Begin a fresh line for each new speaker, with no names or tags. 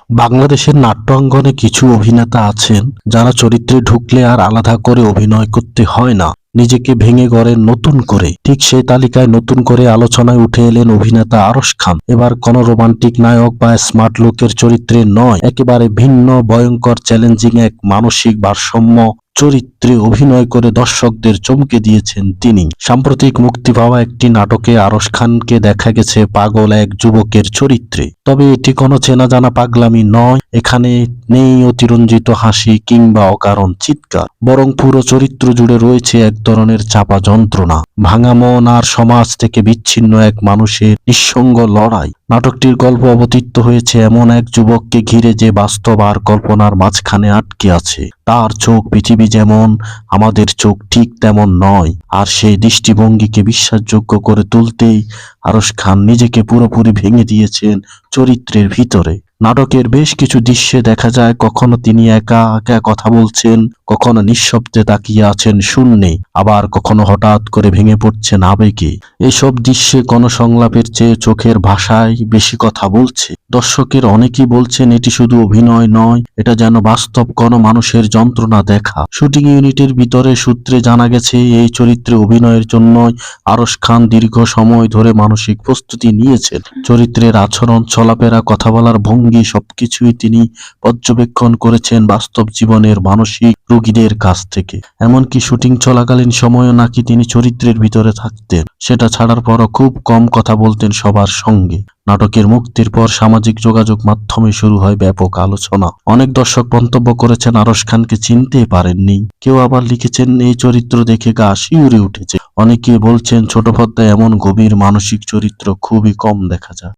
বাংলাদেশের নাট্যাঙ্গনে কিছু অভিনেতা আছেন যারা চরিত্রে ঢুকলে আর আলাদা করে অভিনয় করতে হয় না, নিজেকে ভেঙে গড়েন নতুন করে। ঠিক সেই তালিকায় নতুন করে আলোচনায় উঠে এলেন অভিনেতা আরশ খান। এবার কোনো রোমান্টিক নায়ক বা স্মার্ট লুকের চরিত্রে নয়, একেবারে ভিন্ন, ভয়ঙ্কর, চ্যালেঞ্জিং এক মানসিক ভারসাম্য চরিত্রে অভিনয় করে দর্শকদের চমকে দিয়েছেন তিনি। সাম্প্রতিক মুক্তি পাওয়া একটি নাটকে আরশ খানকে দেখা গেছে পাগল এক যুবকের চরিত্রে। তবে এটি কোনো চেনা জানা পাগলামি নয়, এখানে নেই অতিরঞ্জিত হাসি কিংবা অকারণ চিৎকার, বরং পুরো চরিত্র জুড়ে রয়েছে এক ধরনের চাপা যন্ত্রণা, ভাঙা মন আর সমাজ থেকে বিচ্ছিন্ন এক মানুষের নিঃসঙ্গ লড়াই। নাটকটির গল্প অবতীর্ণ হয়েছে এমন এক যুবককে ঘিরে যে বাস্তব আর কল্পনার মাঝখানে আটকে আছে। তার চোখ পৃথিবী যেমন আমাদের চোখ ঠিক তেমন নয়, আর সেই দৃষ্টিভঙ্গিকে বিশ্বাসযোগ্য করে তুলতেই আরশ খান নিজেকে পুরোপুরি ভেঙে দিয়েছেন চরিত্রের ভিতরে। নাটকের বেশ কিছু দৃশ্যে দেখা যায় কখনো তিনি একা একা কথা বলছেন, কখনো নিঃশব্দে তাকিয়ে আছেন শূন্যে, আবার কখনো হঠাৎ করে ভেঙে পড়ছেন আবেগে। এসব দৃশ্যে কোনো সংলাপের চেয়ে চোখের ভাষায় বেশি কথা বলছে। দর্শকের অনেকেই বলছেন এটি শুধু অভিনয় নয়, এটা যেন বাস্তব কোনো মানুষের যন্ত্রণা দেখা। শুটিং ইউনিটের ভিতরে সূত্রে জানা গেছে এই চরিত্রে অভিনয়ের জন্য আরশ খান দীর্ঘ সময় ধরে মানসিক প্রস্তুতি নিয়েছেন। চরিত্রের আচরণ, চলাফেরা, কথা বলার ভঙ্গি সবকিছুই তিনি পর্যবেক্ষণ করেছেন বাস্তব জীবনের মানসিক রোগীদের কাছ থেকে। এমনকি শুটিং চলাকালীন সময়ও নাকি তিনি চরিত্রের ভিতরে থাকতেন। সেটা ছাড়ার পরও খুব কম কথা বলতেন সবার সঙ্গে। নাটকের মুক্তির পর সামাজিক যোগাযোগ মাধ্যমে শুরু হয় ব্যাপক আলোচনা। অনেক দর্শক মন্তব্য করেছেন আরশ খানকে চিনতেই পারেননি, কেউ আবার লিখেছেন এই চরিত্র দেখে গা শিউরে উঠেছে। অনেকে বলছেন ছোট পর্দায় এমন গভীর মানসিক চরিত্র খুবই কম দেখা যায়।